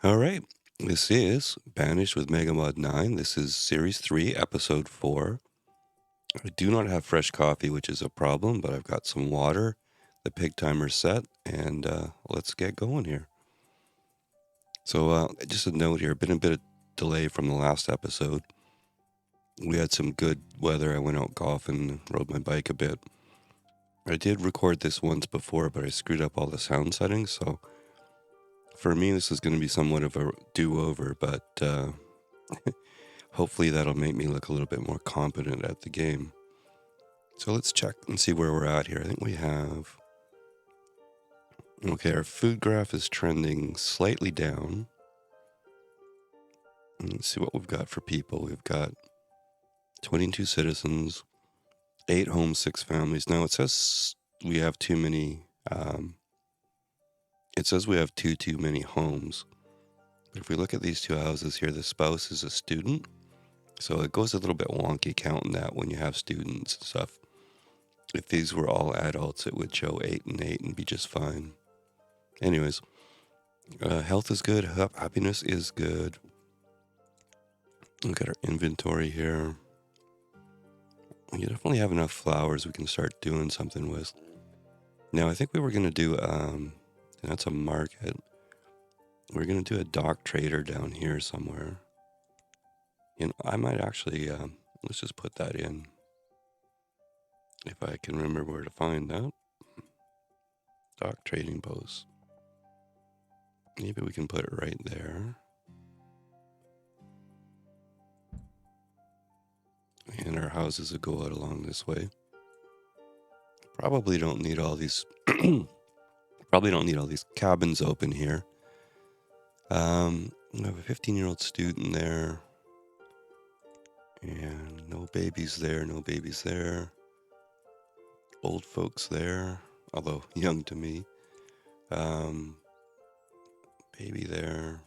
All right. This is Banished with megamod 9. This is Series 3, Episode 4. I do not have fresh coffee, which is a problem, but I've got some water. The pig timer's set, and let's get going here. So, just a note here, been a bit of delay from the last episode. We had some good weather. I went out golfing, rode my bike a bit. I did record this once before, but I screwed up all the sound settings, so for me, this is going to be somewhat of a do-over, but hopefully that'll make me look a little bit more competent at the game. So let's check and see where we're at here. I think we have... Okay, our food graph is trending slightly down. Let's see what we've got for people. We've got 22 citizens, 8 homes, 6 families. Now it says we have too many... it says we have too many homes. But if we look at these two houses here, the spouse is a student. So it goes a little bit wonky counting that when you have students and stuff. If these were all adults, it would show 8 and 8 and be just fine. Anyways, health is good. Happiness is good. Look at our inventory here. You definitely have enough flowers we can start doing something with. Now, I think we were going to do, that's a market. We're going to do a dock trader down here somewhere. You know, I might actually, let's just put that in. If I can remember where to find that. Dock trading post. Maybe we can put it right there. And our houses will go out along this way. Probably don't need all these cabins open here. We have a 15-year-old student there. And no babies there, no babies there. Old folks there, although young to me. Baby there.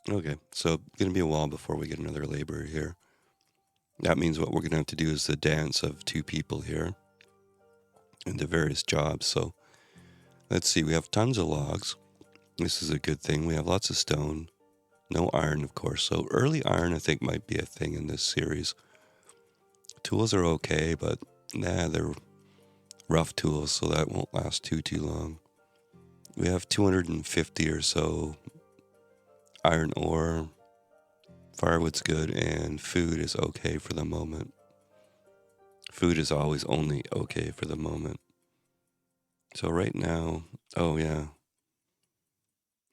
Okay, so going to be a while before we get another laborer here. That means what we're going to have to do is the dance of 2 people here in the various jobs. So let's see, we have tons of logs. This is a good thing. We have lots of stone. No iron, of course. So early iron, I think, might be a thing in this series. Tools are okay, but they're rough tools, so that won't last too long. We have 250 or so iron ore. Firewood's good, and food is okay for the moment. Food is always only okay for the moment. So right now, oh yeah.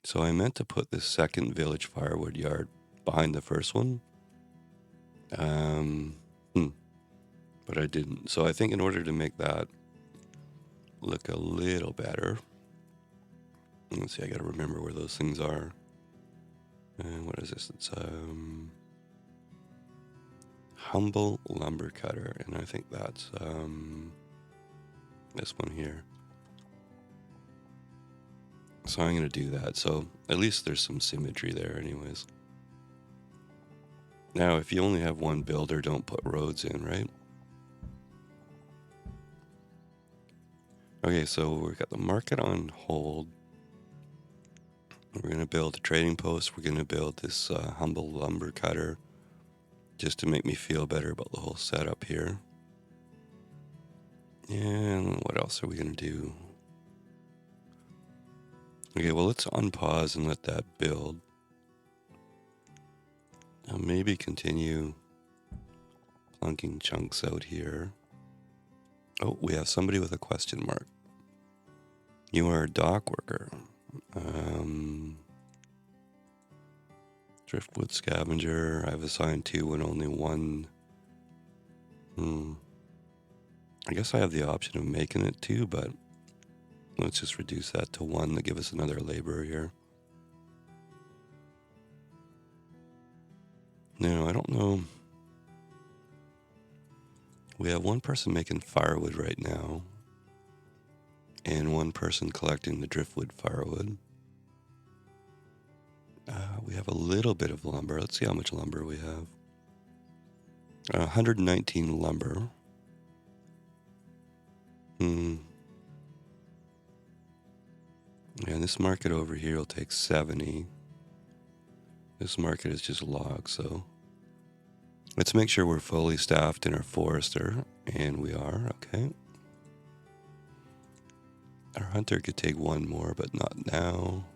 So I meant to put this second village firewood yard behind the first one. But I didn't. So I think in order to make that look a little better, let's see, I gotta remember where those things are. And what is this? It's Humble Lumber Cutter, and I think that's this one here. So I'm gonna do that. So at least there's some symmetry there anyways. Now, if you only have one builder, don't put roads in, right? Okay, so we've got the market on hold. We're going to build a trading post. We're going to build this humble lumber cutter just to make me feel better about the whole setup here. And what else are we going to do? Okay, well, let's unpause and let that build. Now maybe continue plunking chunks out here. Oh, we have somebody with a question mark. You are a dock worker. Driftwood scavenger. I've assigned 2 and only 1. I guess I have the option of making it 2, but let's just reduce that to 1 to give us another laborer here. No, I don't know. We have 1 person making firewood right now, and 1 person collecting the driftwood firewood. We have a little bit of lumber. Let's see how much lumber we have. 119 lumber. And And this market over here will take 70. This market is just logs, so let's make sure we're fully staffed in our forester, and we are, okay. Our hunter could take one more, but not now.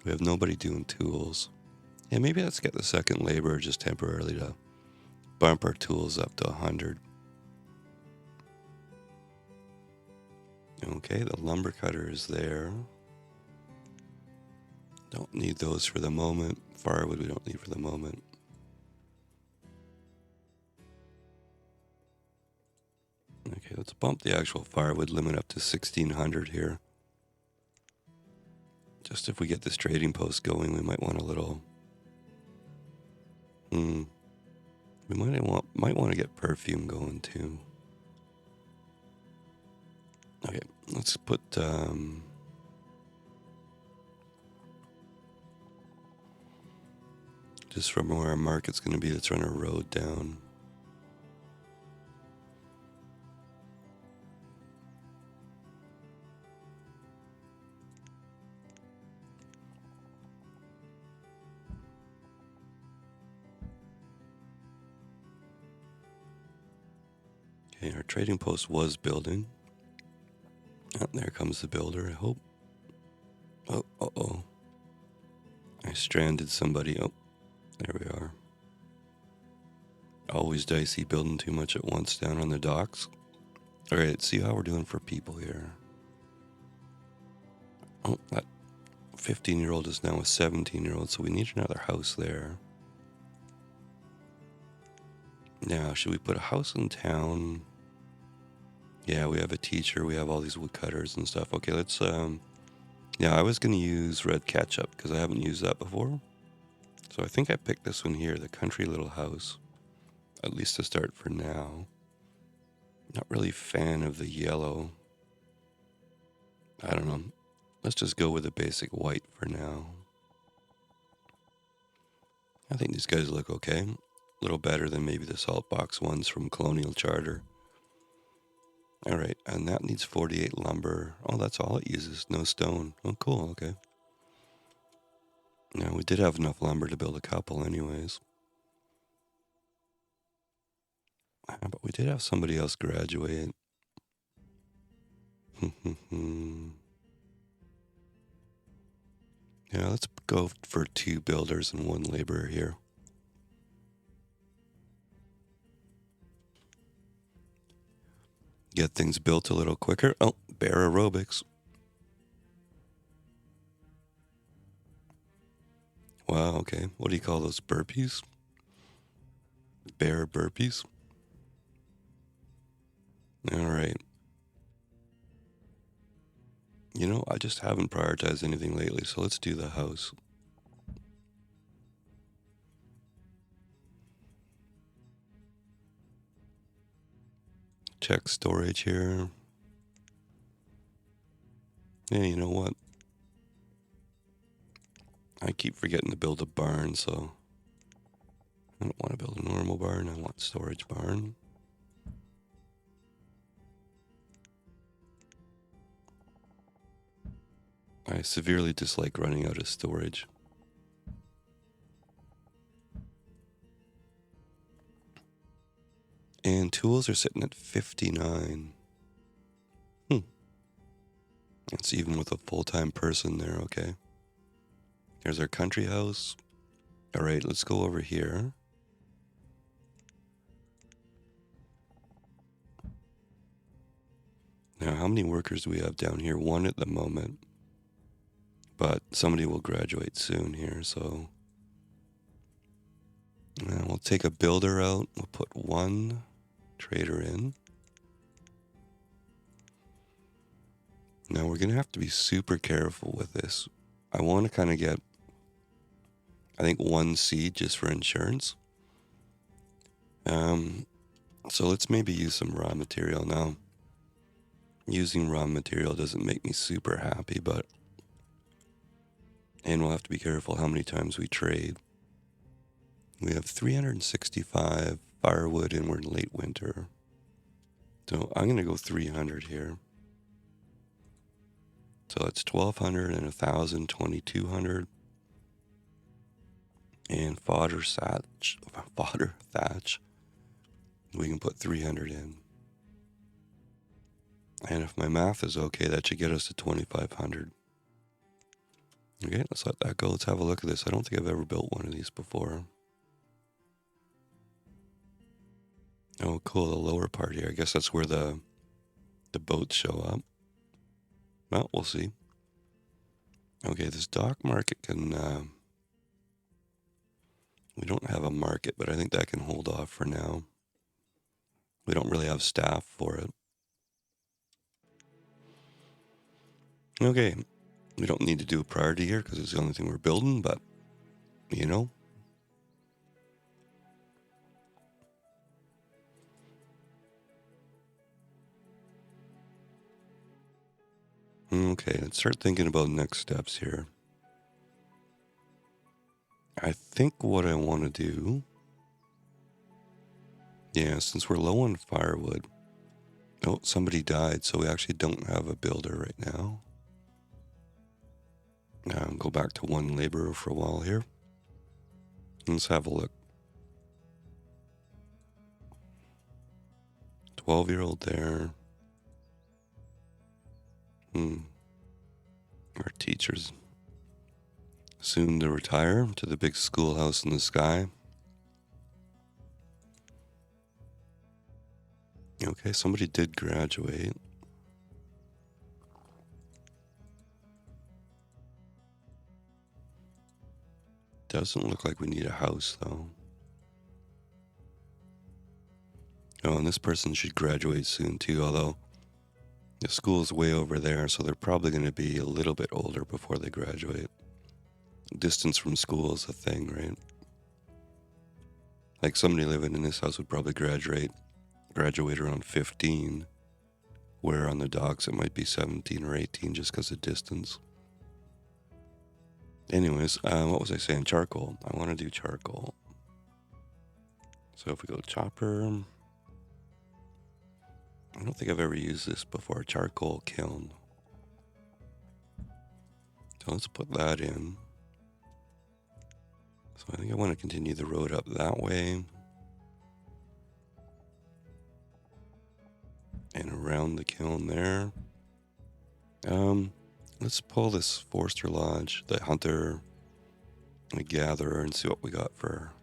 We have nobody doing tools. Yeah, maybe let's get the second laborer just temporarily to bump our tools up to 100. Okay, the lumber cutter is there. Don't need those for the moment. Firewood we don't need for the moment. Okay, let's bump the actual firewood limit up to 1600 here. Just if we get this trading post going, we might want a little... We might want to get perfume going too. Okay, let's put... just from where our market's going to be, let's run a road down. Okay, our trading post was building. Oh, there comes the builder, I hope. Oh, uh-oh. I stranded somebody. Oh, there we are. Always dicey building too much at once down on the docks. All right, let's see how we're doing for people here. Oh, that 15-year-old is now a 17-year-old, so we need another house there. Now, should we put a house in town? Yeah, we have a teacher, we have all these woodcutters and stuff. Okay, let's, yeah, I was going to use red ketchup because I haven't used that before. So I think I picked this one here, the country little house, at least to start for now. Not really a fan of the yellow. I don't know. Let's just go with a basic white for now. I think these guys look okay. A little better than maybe the salt box ones from Colonial Charter. All right, and that needs 48 lumber. Oh, that's all it uses, no stone. Oh, cool, okay. Now, we did have enough lumber to build a couple anyways. But we did have somebody else graduate. Yeah, let's go for 2 builders and 1 laborer here. Get things built a little quicker. Oh, bear aerobics. Wow, okay. What do you call those, burpees? Bear burpees? All right. You know, I just haven't prioritized anything lately, so let's do the house. Check storage here. Yeah, you know what? I keep forgetting to build a barn, so I don't want to build a normal barn. I want storage barn. I severely dislike running out of storage. And tools are sitting at 59. That's even with a full-time person there, okay. Here's our country house. All right, let's go over here. Now, how many workers do we have down here? 1 at the moment. But somebody will graduate soon here, so... Now we'll take a builder out. We'll put 1 trader in. Now we're going to have to be super careful with this. I want to kind of get, I think, 1 seed just for insurance. So let's maybe use some raw material now. Using raw material doesn't make me super happy, but... And we'll have to be careful how many times we trade. We have 365 firewood and we're in late winter. So I'm going to go 300 here. So it's 1,200 and 1,000, 2,200. And fodder thatch, we can put 300 in. And if my math is okay, that should get us to 2,500. Okay, let's let that go. Let's have a look at this. I don't think I've ever built one of these before. Oh, cool, the lower part here. I guess that's where the boats show up. Well, we'll see. Okay, this dock market can... we don't have a market, but I think that can hold off for now. We don't really have staff for it. Okay, we don't need to do a priority here because it's the only thing we're building, but, you know. Okay, let's start thinking about next steps here. I think what I want to do... Yeah, since we're low on firewood... Oh, somebody died, so we actually don't have a builder right now. Go back to one laborer for a while here. Let's have a look. 12-year-old there. Our teacher's soon to retire to the big schoolhouse in the sky. Okay, somebody did graduate. Doesn't look like we need a house, though. Oh, and this person should graduate soon, too, although the school's way over there, so they're probably going to be a little bit older before they graduate. Distance from school is a thing, right? Like somebody living in this house would probably graduate around 15, where on the docks it might be 17 or 18 just because of distance. Anyways, what was I saying? Charcoal. I want to do charcoal. So if we go chopper... I don't think I've ever used this before. Charcoal kiln. So let's put that in. So I think I want to continue the road up that way. And around the kiln there. Let's pull this Forester Lodge, the Hunter, the Gatherer, and see what we got for...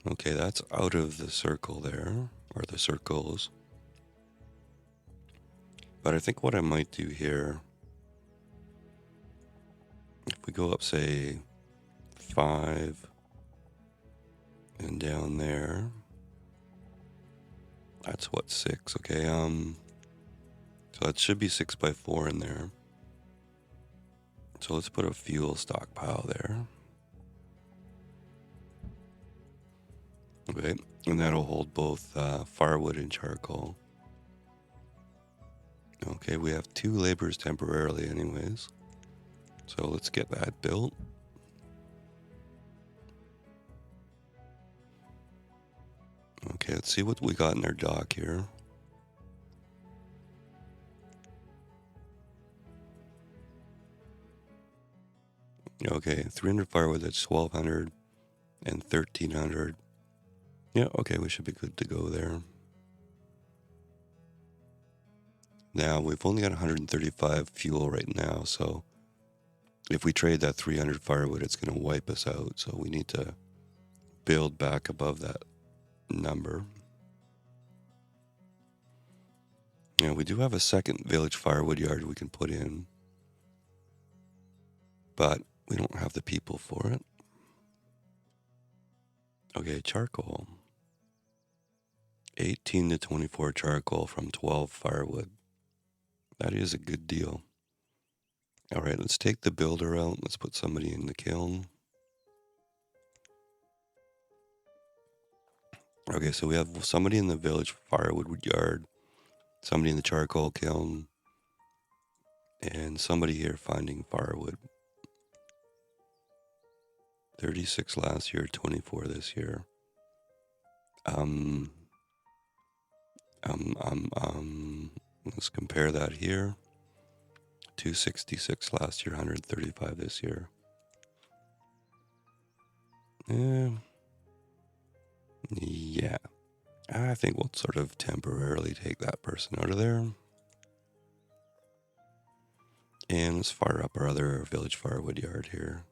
Okay, that's out of the circle there, or the circles. But I think what I might do here, if we go up, say, 5, and down there, that's what, 6, okay, so that should be 6 by 4 in there. So let's put a fuel stockpile there. Okay, and that'll hold both firewood and charcoal. Okay, we have 2 laborers temporarily anyways. So let's get that built. Okay, let's see what we got in our dock here. Okay, 300 firewood, that's 1,200 and 1,300. Yeah, okay, we should be good to go there. Now, we've only got 135 fuel right now, so if we trade that 300 firewood, it's going to wipe us out. So we need to build back above that number. Yeah, we do have a second village firewood yard we can put in, but we don't have the people for it. Okay, charcoal. 18 to 24 charcoal from 12 firewood. That is a good deal. All right, let's take the builder out. Let's put somebody in the kiln. Okay, so we have somebody in the village firewood yard, somebody in the charcoal kiln, and somebody here finding firewood. 36 last year, 24 this year. Let's compare that here. 266 last year, 135 this year. Yeah. I think we'll sort of temporarily take that person out of there. And let's fire up our other village firewood yard here.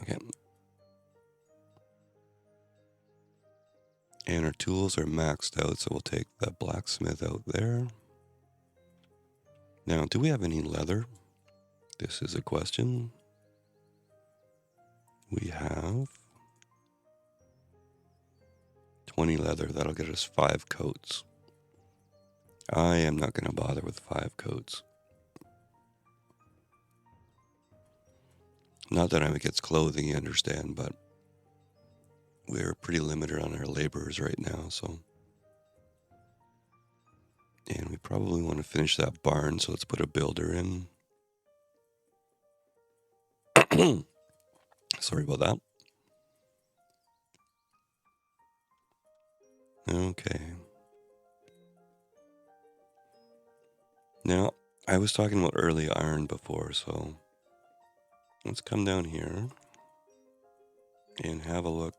Okay. And our tools are maxed out, so we'll take the blacksmith out there. Now, do we have any leather? This is a question. We have 20 leather. That'll get us 5 coats. I am not going to bother with 5 coats. Not that it gets clothing, you understand, but we're pretty limited on our laborers right now, so. And we probably want to finish that barn, so let's put a builder in. Sorry about that. Okay. Now, I was talking about early iron before, so let's come down here and have a look.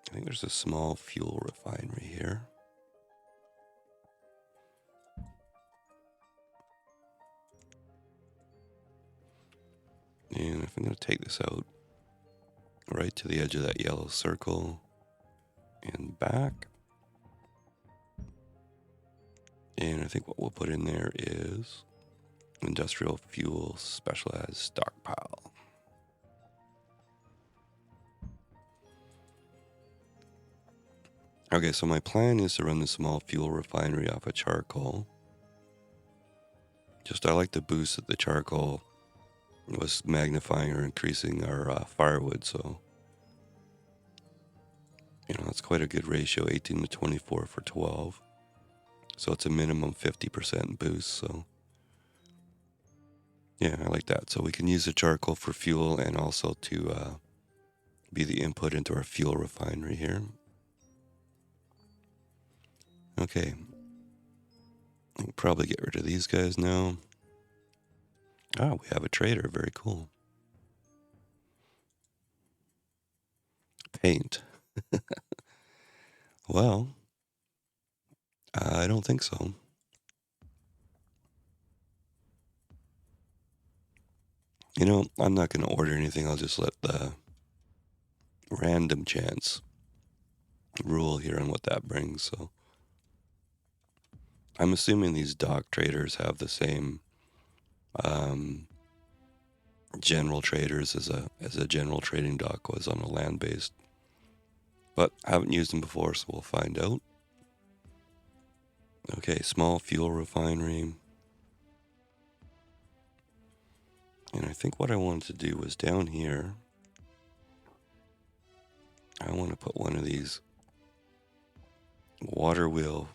I think there's a small fuel refinery here. And if I'm going to take this out right to the edge of that yellow circle and back. And I think what we'll put in there is industrial fuel specialized stockpile. Okay, so my plan is to run the small fuel refinery off of charcoal. Just I like the boost that the charcoal was magnifying or increasing our firewood, so you know, that's quite a good ratio, 18 to 24 for 12. So it's a minimum 50% boost, so yeah, I like that. So we can use the charcoal for fuel and also to be the input into our fuel refinery here. Okay. I'll probably get rid of these guys now. Ah, we have a trader. Very cool. Paint. Well, I don't think so. You know, I'm not going to order anything. I'll just let the random chance rule here on what that brings. So I'm assuming these dock traders have the same general traders as a general trading dock was on a land-based. But I haven't used them before, so we'll find out. Okay, small fuel refinery. And I think what I wanted to do was down here, I want to put one of these water wheel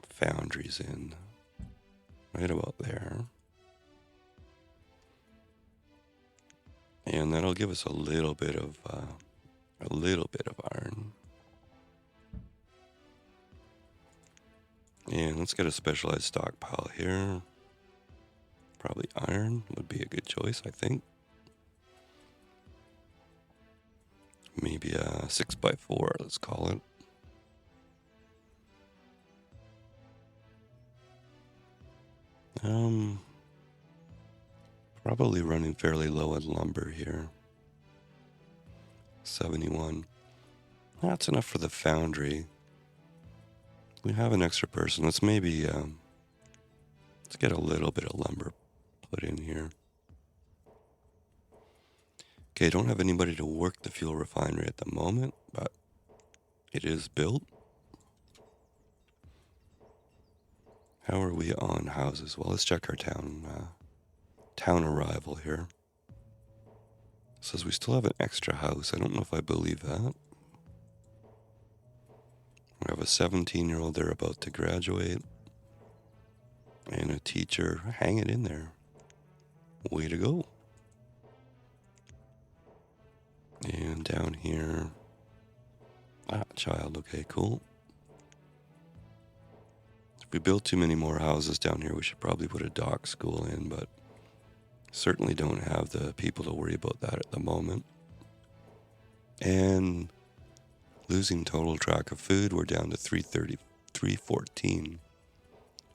foundries in right about there. And that'll give us a little bit of iron. And let's get a specialized stockpile here. Probably iron would be a good choice, I think. Maybe a 6x4, let's call it. Probably running fairly low on lumber here. 71. That's enough for the foundry. We have an extra person. Let's maybe let's get a little bit of lumber put in here. Okay, don't have anybody to work the fuel refinery at the moment, but it is built. How are we on houses? Well, let's check our town arrival here. It says we still have an extra house. I don't know if I believe that. We have a 17-year-old there about to graduate. And a teacher. Hang it in there. Way to go. And down here. Child. Okay, cool. If we build too many more houses down here, we should probably put a dock school in, but certainly don't have the people to worry about that at the moment. And losing total track of food, we're down to 330, 314,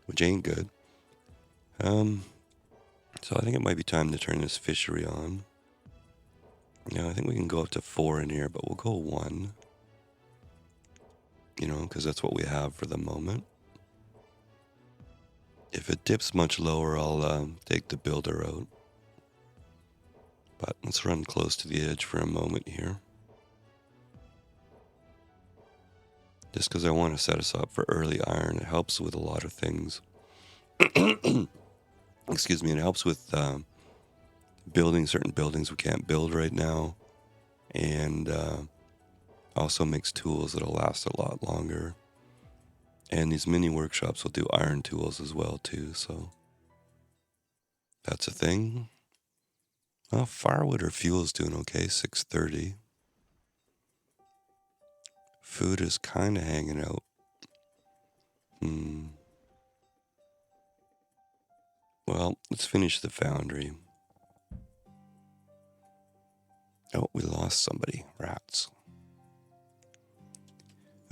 which ain't good. So I think it might be time to turn this fishery on. Yeah, I think we can go up to 4 in here, but we'll go 1. You know, because that's what we have for the moment. If it dips much lower, I'll take the builder out. But let's run close to the edge for a moment here. Just because I want to set us up for early iron. It helps with a lot of things. Excuse me, it helps with building certain buildings we can't build right now. And also makes tools that'll last a lot longer. And these mini workshops will do iron tools as well too, so that's a thing. Well, firewood or fuel is doing okay, 630. Food is kind of hanging out. Well, let's finish the foundry. Oh, we lost somebody. Rats.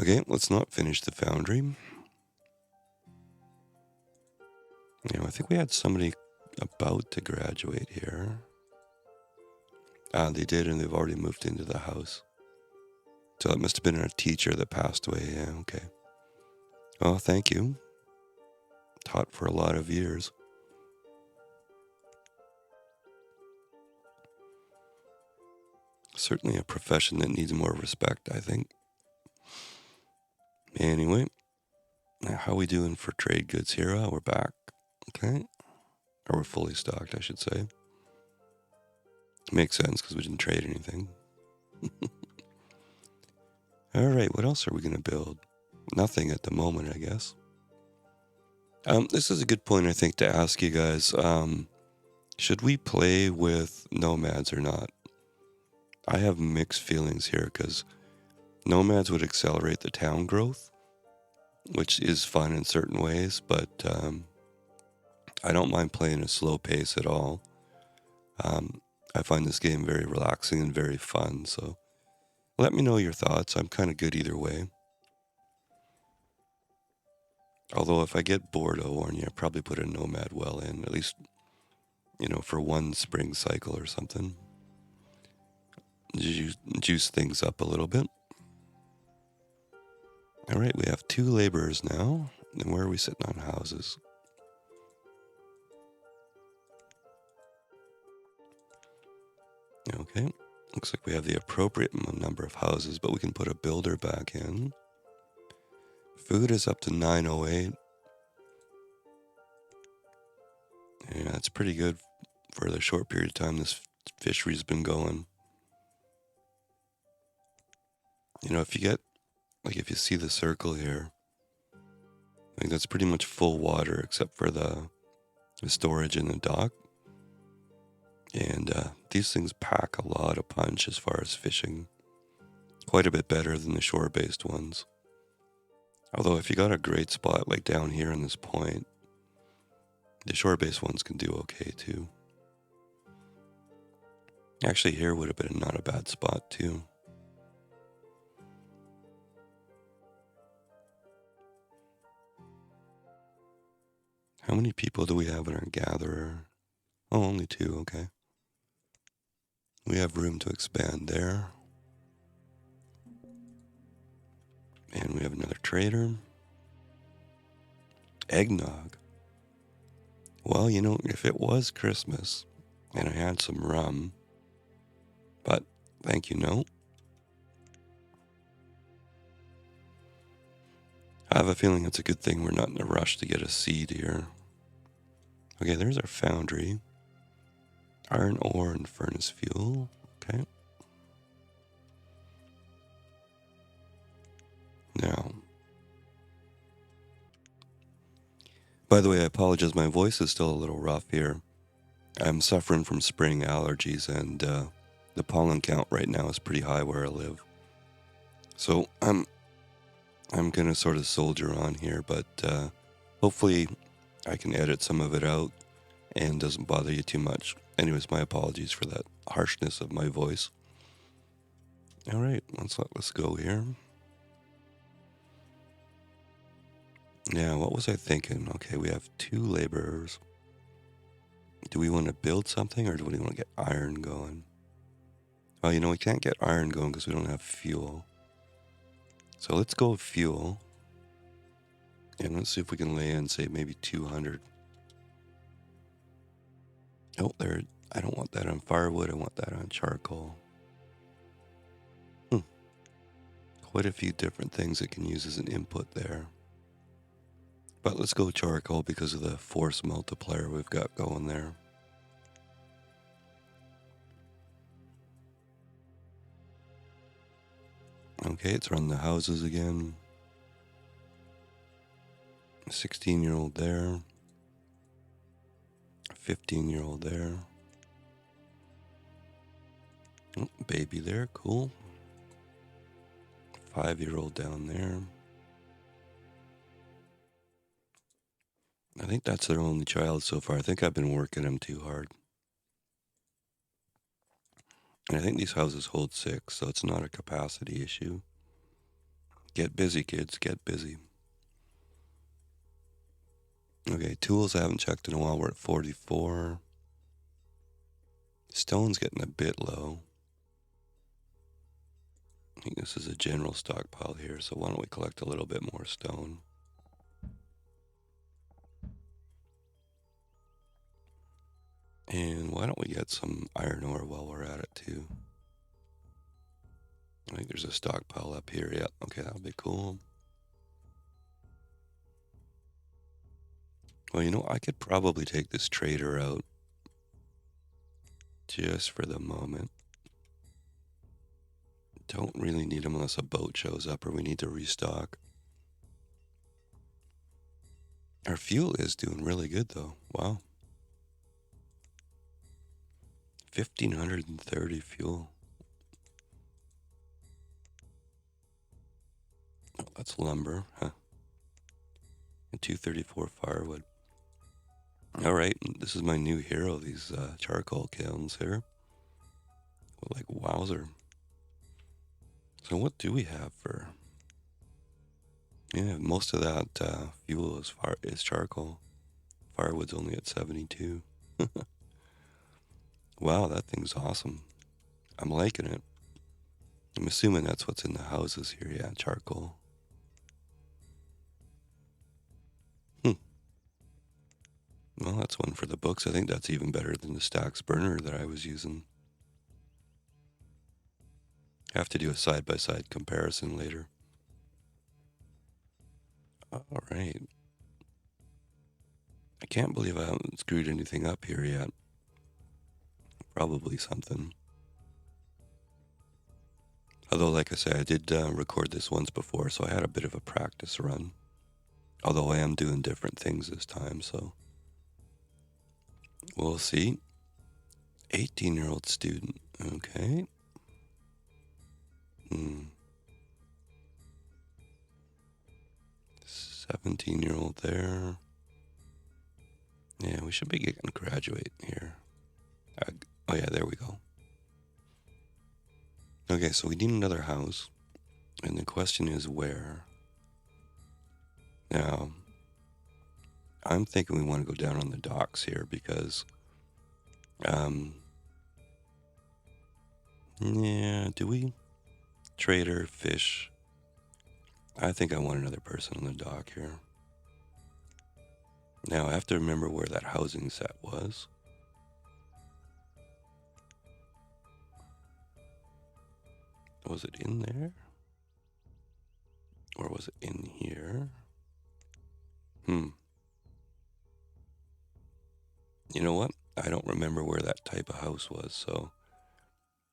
Okay, let's not finish the foundry. You know, I think we had somebody about to graduate here. They did, and they've already moved into the house. So it must have been a teacher that passed away. Yeah, okay. Oh, thank you. Taught for a lot of years. Certainly a profession that needs more respect, I think. Anyway, now how are we doing for trade goods here? Oh, we're back. Okay. Or we're fully stocked, I should say. Makes sense because we didn't trade anything. All right, what else are we going to build? Nothing at the moment, I guess. This is a good point, I think, to ask you guys. Should we play with nomads or not? I have mixed feelings here because nomads would accelerate the town growth, which is fun in certain ways, but I don't mind playing a slow pace at all. I find this game very relaxing and very fun, so let me know your thoughts. I'm kind of good either way. Although if I get bored, I'll warn you, I'll probably put a nomad well in, at least, you know, for one spring cycle or something. Juice things up a little bit. All right, we have 2 laborers now. And where are we sitting on houses? Okay, looks like we have the appropriate number of houses, but we can put a builder back in. Food is up to 908. Yeah, that's pretty good for the short period of time this fishery's been going. You know, if you get, like if you see the circle here, I think that's pretty much full water except for the storage in the dock. And these things pack a lot of punch as far as fishing. Quite a bit better than the shore-based ones. Although if you got a great spot like down here in this point, the shore-based ones can do okay too. Actually, here would have been not a bad spot too. How many people do we have in our gatherer? Oh, only 2, okay. We have room to expand there. And we have another trader. Eggnog. Well, you know, if it was Christmas and I had some rum, but thank you, no. I have a feeling it's a good thing we're not in a rush to get a seed here. Okay, there's our foundry. Iron ore and furnace fuel. Okay. Now, by the way, I apologize. My voice is still a little rough here. I'm suffering from spring allergies, and the pollen count right now is pretty high where I live. So I'm gonna sort of soldier on here, but Hopefully I can edit some of it out and doesn't bother you too much. Anyways, my apologies for that harshness of my voice. All right, let's go here. Now, what was I thinking? Okay, we have 2 laborers. Do we want to build something or do we want to get iron going? Oh, you know, we can't get iron going because we don't have fuel. So let's go with fuel. And let's see if we can lay in, say, maybe 200. Oh, there. I don't want that on firewood. I want that on charcoal. Quite a few different things it can use as an input there. But let's go charcoal because of the force multiplier we've got going there. Okay, it's run the houses again. 16-year-old there. 15-year-old there. Oh, baby there, cool. 5-year-old down there. I think that's their only child so far. I think I've been working them too hard. And I think these houses hold 6, so it's not a capacity issue. Get busy, kids, get busy. Okay, tools I haven't checked in a while. We're at 44. Stone's getting a bit low. I think this is a general stockpile here, so why don't we collect a little bit more stone? And why don't we get some iron ore while we're at it too? I think there's a stockpile up here. Yep, okay, that'll be cool. Well, you know, I could probably take this trader out just for the moment. Don't really need him unless a boat shows up or we need to restock. Our fuel is doing really good though. Wow. 1,530 fuel. Oh, that's lumber, huh? And 234 firewood. All right, this is my new hero, these charcoal kilns here. Like, wowzer. So what do we have for... Yeah, most of that fuel is charcoal. Firewood's only at 72. Wow, that thing's awesome. I'm liking it. I'm assuming that's what's in the houses here. Yeah, charcoal. Well, that's one for the books. I think that's even better than the Stax burner that I was using. Have to do a side-by-side comparison later. All right. I can't believe I haven't screwed anything up here yet. Probably something. Although, like I say, I did record this once before, so I had a bit of a practice run. Although I am doing different things this time, so... We'll see. 18-year-old student. Okay. 17-year-old there. Yeah, we should be getting graduate here. Oh yeah, there we go. Okay, so we need another house. And the question is where? Now, I'm thinking we want to go down on the docks here because... yeah, do we? Trader, fish. I think I want another person on the dock here. Now, I have to remember where that housing set was. Was it in there? Or was it in here? You know what? I don't remember where that type of house was, so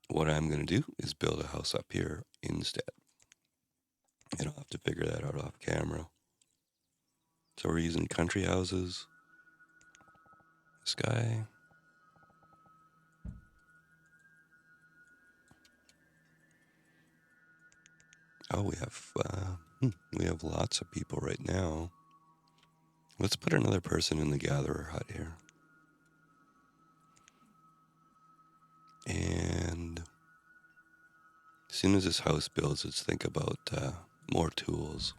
what I'm going to do is build a house up here instead. And I'll have to figure that out off camera. So we're using country houses. This guy. Oh, we have lots of people right now. Let's put another person in the gatherer hut here. And as soon as this house builds, let's think about more tools.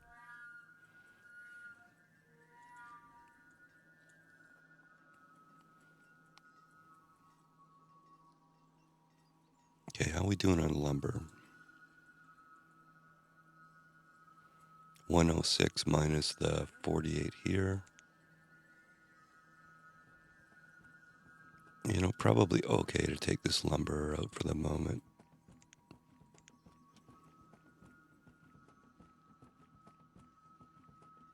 Okay, how are we doing on lumber? 106 minus the 48 here. You know, probably okay to take this lumber out for the moment.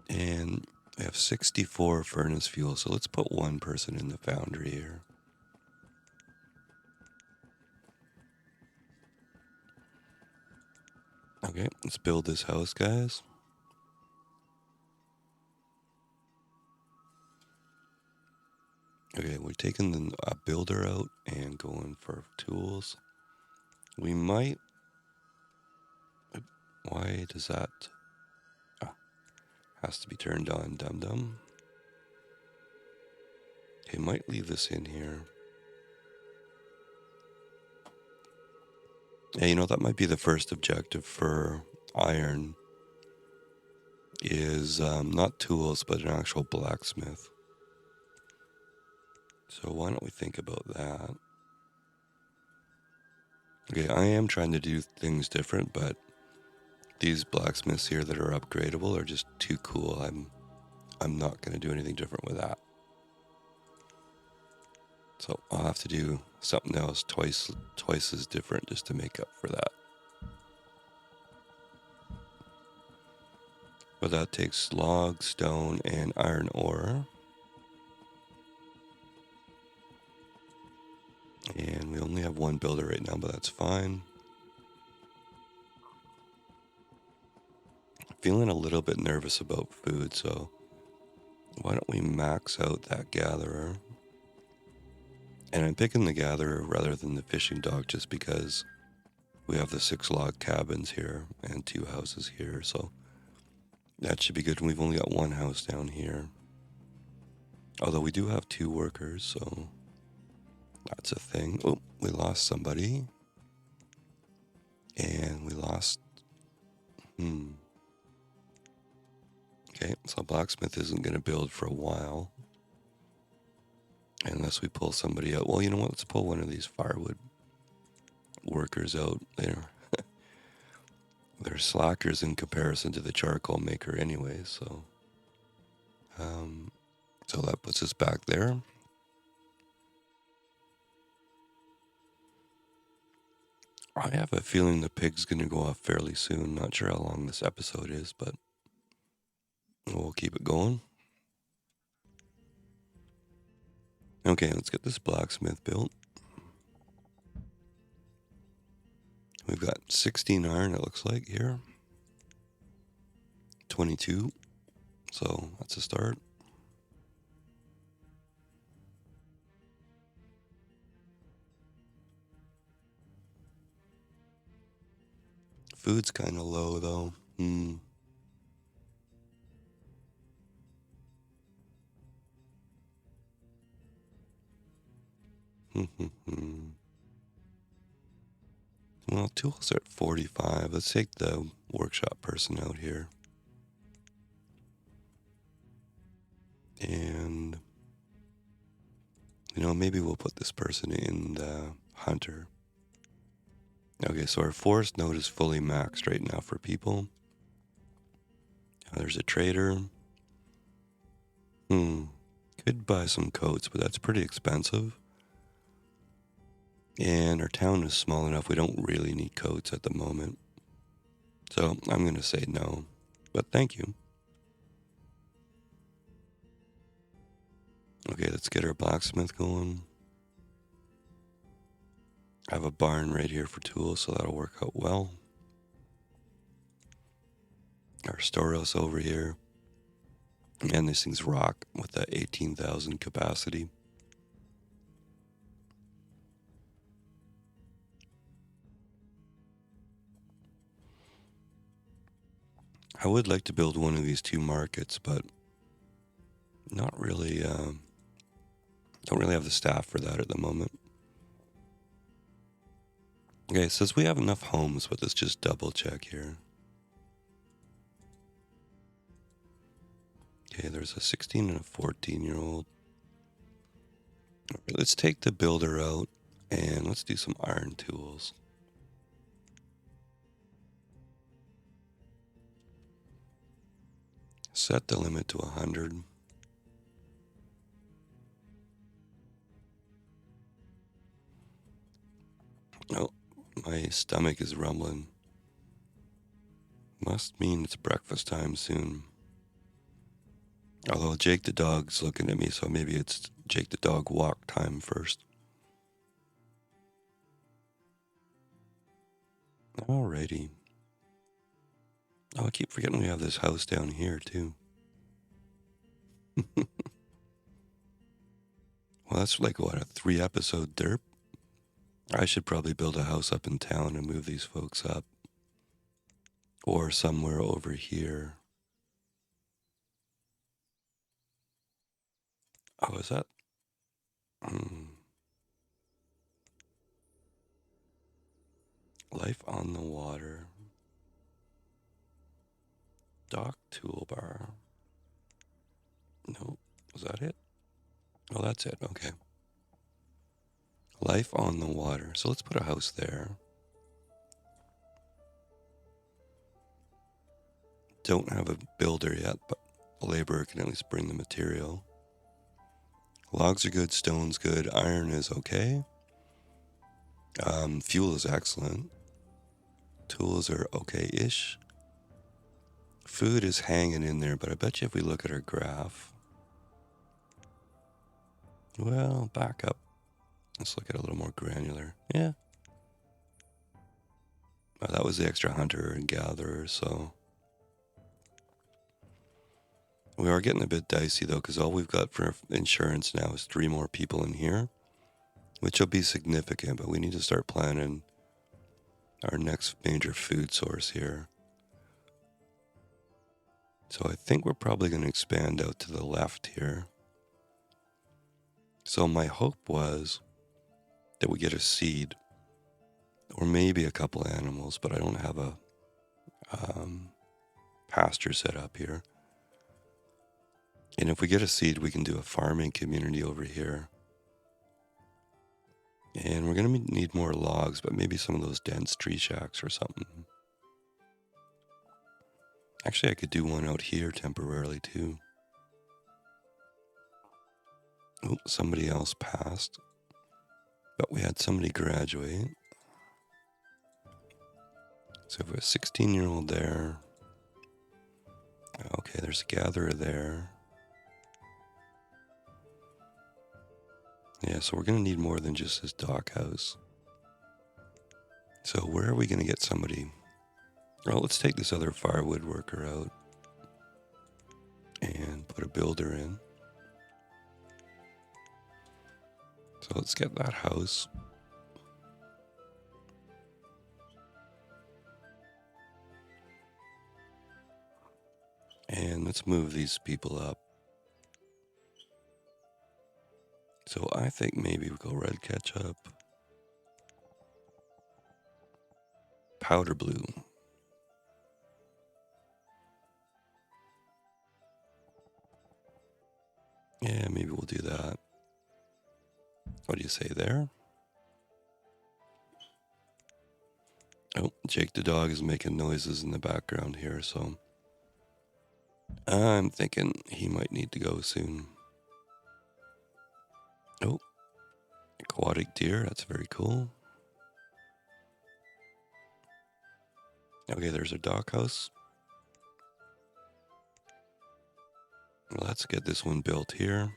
And we have 64 furnace fuel, so let's put one person in the foundry here. Okay, let's build this house, guys. Okay, we're taking the builder out and going for tools. We might... Why does that... has to be turned on, dum-dum. Okay, might leave this in here. Yeah, you know, that might be the first objective for iron. Is not tools, but an actual blacksmith. So why don't we think about that? Okay, I am trying to do things different, but these blacksmiths here that are upgradable are just too cool. I'm not going to do anything different with that. So I'll have to do something else twice as different just to make up for that. But that takes log, stone, and iron ore. And we only have one builder right now, but that's fine. Feeling a little bit nervous about food, so why don't we max out that gatherer? And I'm picking the gatherer rather than the fishing dog just because we have the 6 log cabins here and 2 houses here, so that should be good. And we've only got 1 house down here. Although we do have 2 workers, so that's a thing. Oh, we lost somebody. And we lost... Okay, so blacksmith isn't going to build for a while. Unless we pull somebody out. Well, you know what? Let's pull one of these firewood workers out there. They're slackers in comparison to the charcoal maker anyway, so... so that puts us back there. I have a feeling the pig's going to go off fairly soon. Not sure how long this episode is, but we'll keep it going. Okay, let's get this blacksmith built. We've got 16 iron, it looks like, here. 22. So that's a start. Food's kind of low, though. Well, tools are at 45. Let's take the workshop person out here. And, you know, maybe we'll put this person in the hunter. Okay, so our forest node is fully maxed right now for people. There's a trader. Could buy some coats, but that's pretty expensive. And our town is small enough, we don't really need coats at the moment. So I'm going to say no, but thank you. Okay, let's get our blacksmith going. I have a barn right here for tools, so that'll work out well. Our storehouse over here. And these things rock with that 18,000 capacity. I would like to build one of these 2 markets, but Not really, don't really have the staff for that at the moment. Okay, it says we have enough homes, but let's just double check here. Okay, there's a 16 and a 14-year-old. Let's take the builder out and let's do some iron tools. Set the limit to 100. Oh, my stomach is rumbling. Must mean it's breakfast time soon. Although Jake the dog's looking at me, so maybe it's Jake the dog walk time first. Alrighty. Oh, I keep forgetting we have this house down here, too. Well, that's like, what, a 3-episode derp? I should probably build a house up in town and move these folks up. Or somewhere over here. Oh, is that? Life on the water. Dock toolbar. Nope. Was that it? Oh, that's it. Okay. Life on the water. So let's put a house there. Don't have a builder yet, but a laborer can at least bring the material. Logs are good, stone's good, iron is okay. Fuel is excellent. Tools are okay-ish. Food is hanging in there, but I bet you if we look at our graph... Well, back up. Let's look at it a little more granular. Yeah. Oh, that was the extra hunter and gatherer, so... We are getting a bit dicey, though, because all we've got for insurance now is 3 more people in here, which will be significant, but we need to start planning our next major food source here. So I think we're probably going to expand out to the left here. So my hope was that we get a seed, or maybe a couple animals, but I don't have a pasture set up here. And if we get a seed, we can do a farming community over here. And we're going to need more logs, but maybe some of those dense tree shacks or something. Actually, I could do one out here temporarily, too. Oh, somebody else passed. But we had somebody graduate. So we have a 16-year-old there. Okay, there's a gatherer there. Yeah, so we're going to need more than just this dock house. So where are we going to get somebody? Well, let's take this other firewood worker out and put a builder in. So let's get that house. And let's move these people up. So I think maybe we go red ketchup. Powder blue. Yeah, maybe we'll do that. What do you say there? Oh, Jake the dog is making noises in the background here, so I'm thinking he might need to go soon. Oh, aquatic deer, that's very cool. Okay, there's our dock house. Let's get this one built here.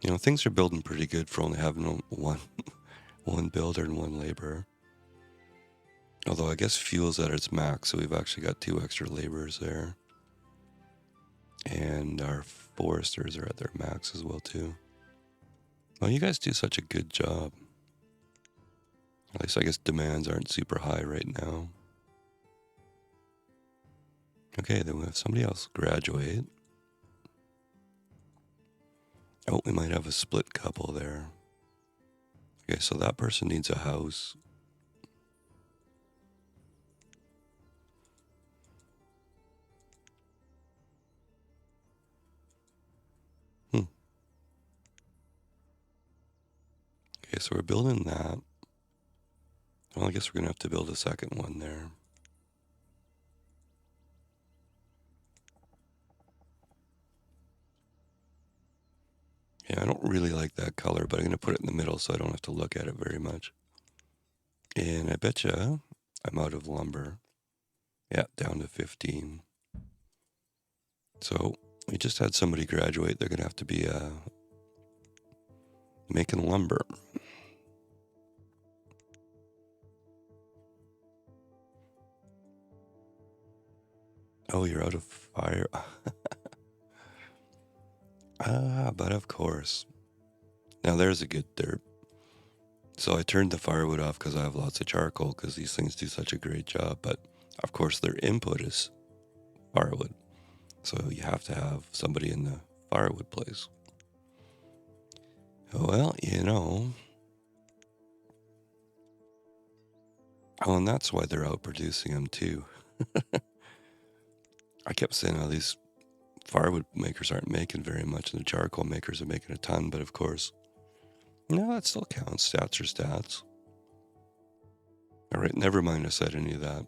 You know, things are building pretty good for only having one builder and 1 laborer. Although I guess fuel's at its max, so we've actually got 2 extra laborers there. And our foresters are at their max as well, too. Well, you guys do such a good job. At least I guess demands aren't super high right now. Okay, then we have somebody else graduate. Oh, we might have a split couple there. Okay, so that person needs a house. Okay, so we're building that. Well, I guess we're going to have to build a second one there. Yeah, I don't really like that color, but I'm going to put it in the middle so I don't have to look at it very much. And I betcha I'm out of lumber. Yeah, down to 15. So we just had somebody graduate. They're going to have to be making lumber. Oh, you're out of fire. But of course. Now there's a good dirt. So I turned the firewood off because I have lots of charcoal because these things do such a great job. But of course their input is firewood. So you have to have somebody in the firewood place. Well, you know. Oh, and that's why they're outproducing them too. I kept saying, oh, these firewood makers aren't making very much, and the charcoal makers are making a ton. But of course, no, that still counts. Stats are stats. All right, never mind. I said any of that.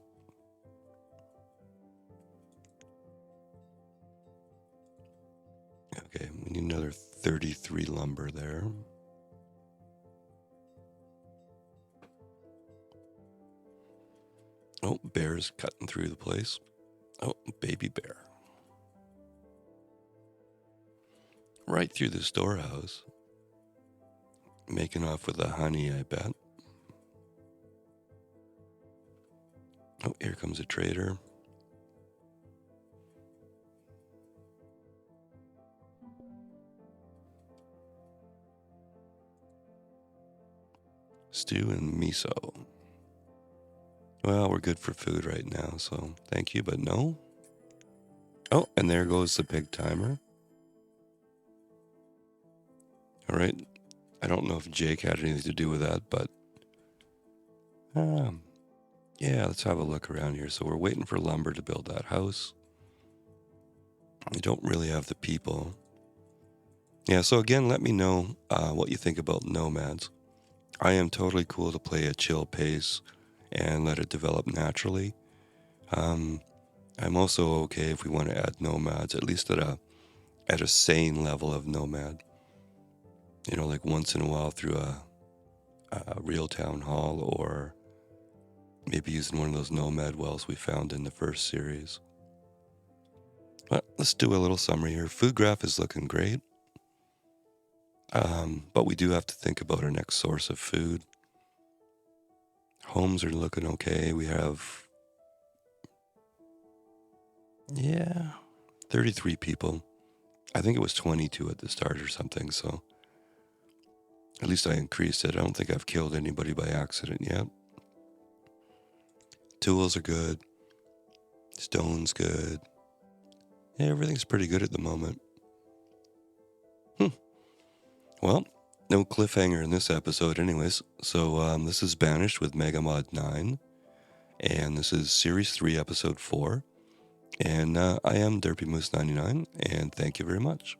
Okay, we need another 33 lumber there. Oh, bear's cutting through the place. Oh, baby bear. Right through the storehouse. Making off with the honey, I bet. Oh, here comes a trader. Stew and miso. Well, we're good for food right now, so thank you, but no. Oh, and there goes the pig timer. All right. I don't know if Jake had anything to do with that, but yeah, let's have a look around here. So we're waiting for lumber to build that house. We don't really have the people. Yeah, so again, let me know what you think about nomads. I am totally cool to play a chill pace and let it develop naturally. I'm also okay if we want to add nomads, at least at a sane level of nomad. You know, like once in a while through a real town hall, or maybe using one of those nomad wells we found in the first series. But let's do a little summary here. Food graph is looking great. But we do have to think about our next source of food. Homes are looking okay. We have, 33 people. I think it was 22 at the start or something, so at least I increased it. I don't think I've killed anybody by accident yet. Tools are good. Stone's good. Yeah, everything's pretty good at the moment. Well, no cliffhanger in this episode anyways. So this is Banished with megamod 9. And this is Series 3, Episode 4. And I am Derpy Moose 99, and thank you very much.